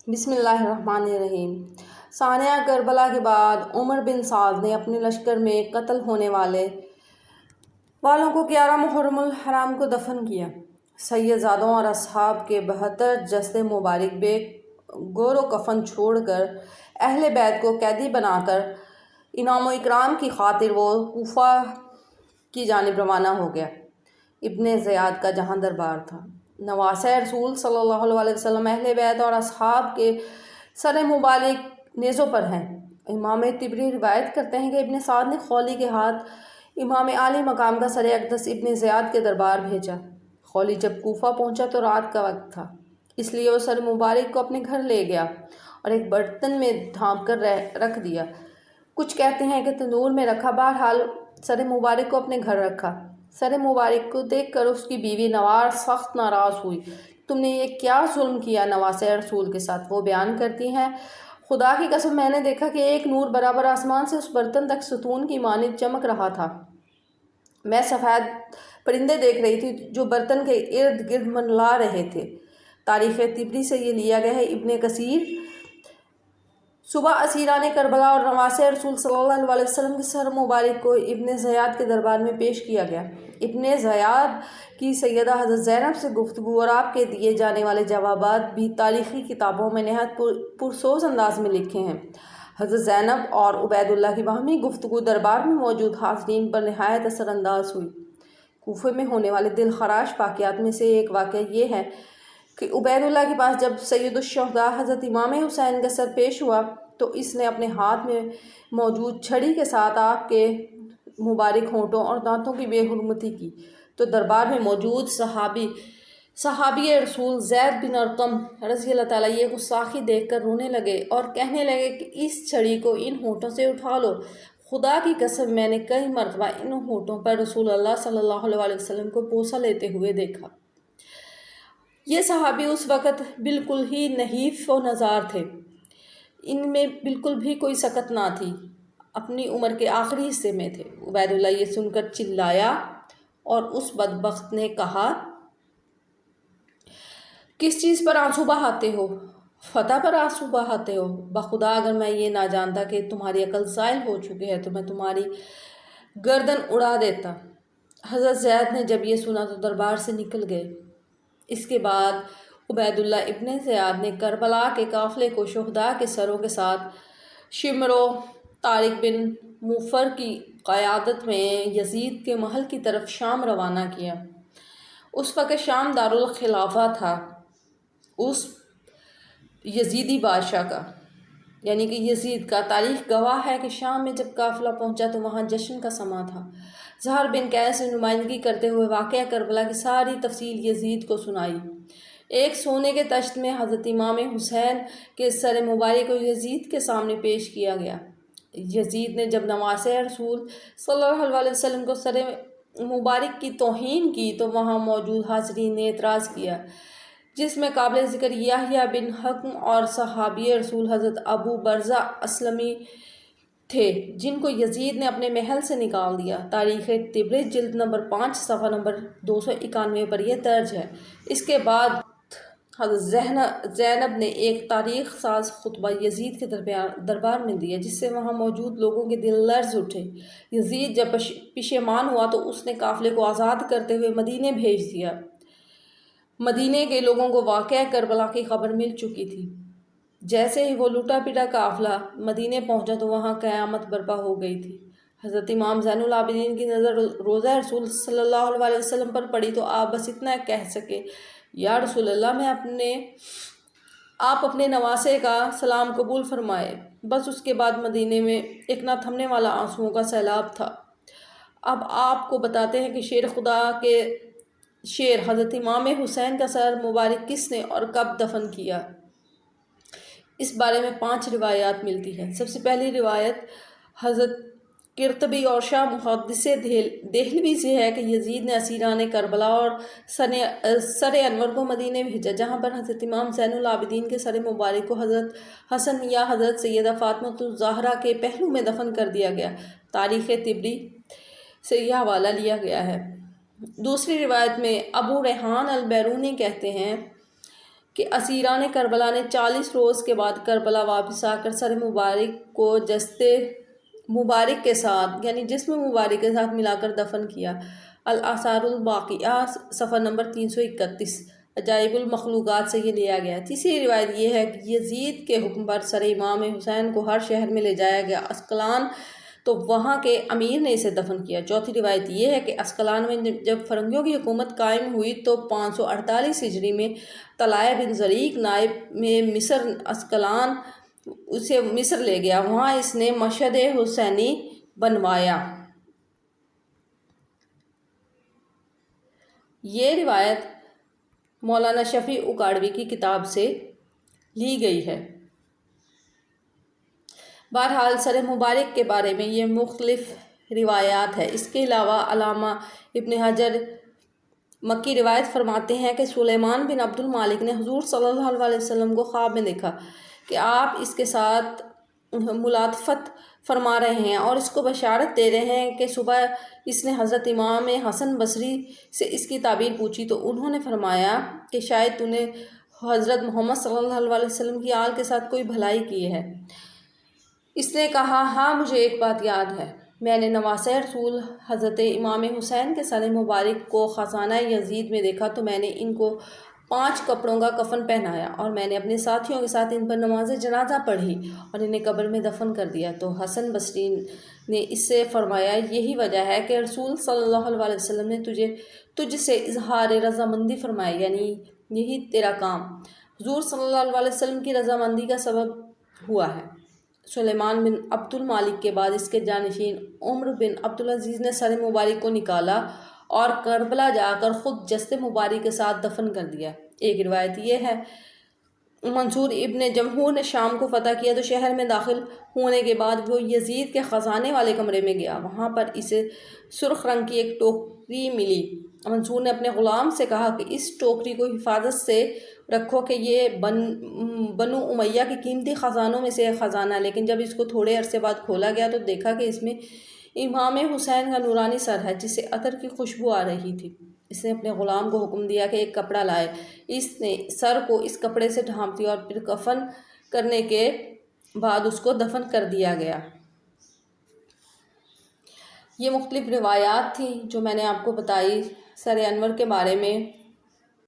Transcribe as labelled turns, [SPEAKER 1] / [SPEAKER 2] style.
[SPEAKER 1] بسم اللہ الرحمن الرحیم۔ ثانیہ کربلا کے بعد عمر بن سعد نے اپنے لشکر میں قتل ہونے والوں کو 11 محرم الحرام کو دفن کیا۔ سیدزادوں اور اصحاب کے 72 جسد مبارک بے گور و کفن چھوڑ کر اہل بیت کو قیدی بنا کر انعام و اکرام کی خاطر وہ کوفہ کی جانب روانہ ہو گیا۔ ابن زیاد کا جہاں دربار تھا۔ نواسۂ رسول صلی اللہ علیہ وسلم اہل بیت اور اصحاب کے سر مبارک نیزوں پر ہیں۔ امام طبری روایت کرتے ہیں کہ ابن سعد نے خولی کے ہاتھ امام عالی مقام کا سر اقدس ابن زیاد کے دربار بھیجا۔ خولی جب کوفہ پہنچا تو رات کا وقت تھا، اس لیے وہ سر مبارک کو اپنے گھر لے گیا اور ایک برتن میں ڈھانپ کر رکھ دیا۔ کچھ کہتے ہیں کہ تندور میں رکھا، بہرحال سر مبارک کو اپنے گھر رکھا۔ سر مبارک کو دیکھ کر اس کی بیوی نوار سخت ناراض ہوئی۔ تم نے یہ کیا ظلم کیا نواسۂ رسول کے ساتھ؟ وہ بیان کرتی ہیں، خدا کی قسم میں نے دیکھا کہ ایک نور برابر آسمان سے اس برتن تک ستون کی مانند چمک رہا تھا۔ میں سفید پرندے دیکھ رہی تھی جو برتن کے ارد گرد منڈلا رہے تھے۔ تاریخ طبری سے یہ لیا گیا ہے۔ ابن کثیر: صبح اسیران کربلا اور نواسۂ رسول صلی اللہ علیہ وسلم کے سر مبارک کو ابن زیاد کے دربار میں پیش کیا گیا۔ ابن زیاد کی سیدہ حضرت زینب سے گفتگو اور آپ کے دیے جانے والے جوابات بھی تاریخی کتابوں میں نہایت پرسوز انداز میں لکھے ہیں۔ حضرت زینب اور عبید اللہ کی باہمی گفتگو دربار میں موجود حاضرین پر نہایت اثر انداز ہوئی۔ کوفے میں ہونے والے دل خراش واقعات میں سے ایک واقعہ یہ ہے کہ عبید اللہ کے پاس جب سید الشہداء حضرت امام حسین کا سر پیش ہوا تو اس نے اپنے ہاتھ میں موجود چھڑی کے ساتھ آپ کے مبارک ہونٹوں اور دانتوں کی بے حرمتی کی تو دربار میں موجود صحابی رسول زید بن ارقم رضی اللہ تعالیٰ یہ گستاخی دیکھ کر رونے لگے اور کہنے لگے کہ اس چھڑی کو ان ہونٹوں سے اٹھا لو۔ خدا کی قسم میں نے کئی مرتبہ ان ہونٹوں پر رسول اللہ صلی اللہ علیہ وسلم کو بوسہ لیتے ہوئے دیکھا۔ یہ صحابی اس وقت بالکل ہی نحیف و نزار تھے، ان میں بالکل بھی کوئی سکت نہ تھی، اپنی عمر کے آخری حصے میں تھے۔ عبید اللہ یہ سن کر چلایا اور اس بدبخت نے کہا، کس چیز پر آنسو بہاتے ہو؟ فتح پر آنسو بہاتے ہو؟ بخدا اگر میں یہ نہ جانتا کہ تمہاری عقل زائل ہو چکی ہے تو میں تمہاری گردن اڑا دیتا۔ حضرت زید نے جب یہ سنا تو دربار سے نکل گئے۔ اس کے بعد عبید اللہ ابن زیاد نے کربلا کے قافلے کو شہداء کے سروں کے ساتھ شمر و طارق بن موفر کی قیادت میں یزید کے محل کی طرف شام روانہ کیا۔ اس وقت شام دارالخلافہ تھا اس یزیدی بادشاہ کا، یعنی کہ یزید کا۔ تاریخ گواہ ہے کہ شام میں جب قافلہ پہنچا تو وہاں جشن کا سماں تھا۔ زہر بن قیس نے نمائندگی کرتے ہوئے واقعہ کربلا کی ساری تفصیل یزید کو سنائی۔ ایک سونے کے تشت میں حضرت امام حسین کے سر مبارک کو یزید کے سامنے پیش کیا گیا۔ یزید نے جب نواسۂ رسول صلی اللہ علیہ وسلم کو سر مبارک کی توہین کی تو وہاں موجود حاضرین نے اعتراض کیا، جس میں قابل ذکر یحییٰ بن حکم اور صحابی رسول حضرت ابو برزہ اسلمی تھے، جن کو یزید نے اپنے محل سے نکال دیا۔ تاریخ طبری جلد نمبر 5 صفحہ نمبر 291 پر یہ درج ہے۔ اس کے بعد حضرت زینب نے ایک تاریخ ساز خطبہ یزید کے دربار میں دیا، جس سے وہاں موجود لوگوں کے دل لرز اٹھے۔ یزید جب پشیمان ہوا تو اس نے قافلے کو آزاد کرتے ہوئے مدینے بھیج دیا۔ مدینے کے لوگوں کو واقعہ کربلا کی خبر مل چکی تھی۔ جیسے ہی وہ لوٹا پٹا قافلہ مدینے پہنچا تو وہاں قیامت برپا ہو گئی تھی۔ حضرت امام زین العابدین کی نظر روضہ رسول صلی اللہ علیہ وسلم پر پڑی تو آپ بس اتنا کہہ سکے، یا رسول اللہ، آپ اپنے نواسے کا سلام قبول فرمائے۔ بس اس کے بعد مدینے میں ایک نہ تھمنے والا آنسوؤں کا سیلاب تھا۔ اب آپ کو بتاتے ہیں کہ شیر خدا کے شیر حضرت امام حسین کا سر مبارک کس نے اور کب دفن کیا؟ اس بارے میں 5 روایات ملتی ہیں۔ سب سے پہلی روایت حضرت قرطبی اور شاہ محدث دہلوی سے ہے کہ یزید نے اسیران کربلا اور سر انور کو مدینے بھیجا، جہاں پر حضرت امام زین العابدین کے سر مبارک کو حضرت حسن یا حضرت سیدہ فاطمہ الزہرا کے پہلو میں دفن کر دیا گیا۔ تاریخ طبری سے یہ حوالہ لیا گیا ہے۔ دوسری روایت میں ابو ریحان البیرونی کہتے ہیں کہ اسیران کربلا نے 40 روز کے بعد کربلا واپس آ کر سر مبارک کو جستے مبارک کے ساتھ یعنی جسم مبارک کے ساتھ ملا کر دفن کیا۔ الآثار الباقیہ صفحہ نمبر 331 عجائب المخلوقات سے یہ لیا گیا۔ تیسری روایت یہ ہے کہ یزید کے حکم پر سر امام حسین کو ہر شہر میں لے جایا گیا اسقلان، تو وہاں کے امیر نے اسے دفن کیا۔ چوتھی روایت یہ ہے کہ اسقلان میں جب فرنگیوں کی حکومت قائم ہوئی تو 548 ہجری میں طلحہ بن زریق نائب میں مصر اسقلان اسے مصر لے گیا، وہاں اس نے مشہد حسینی بنوایا۔ یہ روایت مولانا شفیع اکاڑوی کی کتاب سے لی گئی ہے۔ بہرحال سر مبارک کے بارے میں یہ مختلف روایات ہے۔ اس کے علاوہ علامہ ابن حجر مکی روایت فرماتے ہیں کہ سلیمان بن عبد المالک نے حضور صلی اللہ علیہ وسلم کو خواب میں دیکھا کہ آپ اس کے ساتھ ملاطفت فرما رہے ہیں اور اس کو بشارت دے رہے ہیں کہ صبح اس نے حضرت امام حسن بصری سے اس کی تعبیر پوچھی تو انہوں نے فرمایا کہ شاید تو نے حضرت محمد صلی اللہ علیہ وسلم کی آل کے ساتھ کوئی بھلائی کی ہے۔ اس نے کہا ہاں مجھے ایک بات یاد ہے، میں نے نواسۂ رسول حضرت امام حسین کے سر مبارک کو خزانہ یزید میں دیکھا تو میں نے ان کو 5 کپڑوں کا کفن پہنایا اور میں نے اپنے ساتھیوں کے ساتھ ان پر نماز جنازہ پڑھی اور انہیں قبر میں دفن کر دیا۔ تو حسن بصری نے اس سے فرمایا یہی وجہ ہے کہ رسول صلی اللہ علیہ وسلم نے تجھ سے اظہار رضامندی فرمائی، یعنی یہی تیرا کام حضور صلی اللہ علیہ وسلم کی رضامندی کا سبب ہوا ہے۔ سلیمان بن عبد المالک کے بعد اس کے جانشین عمر بن عبدالعزیز نے سر مبارک کو نکالا اور کربلا جا کر خود جسد مبارک کے ساتھ دفن کر دیا۔ ایک روایت یہ ہے منصور ابن جمہور نے شام کو فتح کیا تو شہر میں داخل ہونے کے بعد وہ یزید کے خزانے والے کمرے میں گیا، وہاں پر اسے سرخ رنگ کی ایک ٹوکری ملی۔ منصور نے اپنے غلام سے کہا کہ اس ٹوکری کو حفاظت سے رکھو کہ یہ بنو امیہ کے قیمتی خزانوں میں سے ایک خزانہ ہے، لیکن جب اس کو تھوڑے عرصے بعد کھولا گیا تو دیکھا کہ اس میں امام حسین کا نورانی سر ہے جس سے عطر کی خوشبو آ رہی تھی۔ اس نے اپنے غلام کو حکم دیا کہ ایک کپڑا لائے، اس نے سر کو اس کپڑے سے ڈھانپ دیا اور پھر کفن کرنے کے بعد اس کو دفن کر دیا گیا۔ یہ مختلف روایات تھیں جو میں نے آپ کو بتائی سر انور کے بارے میں۔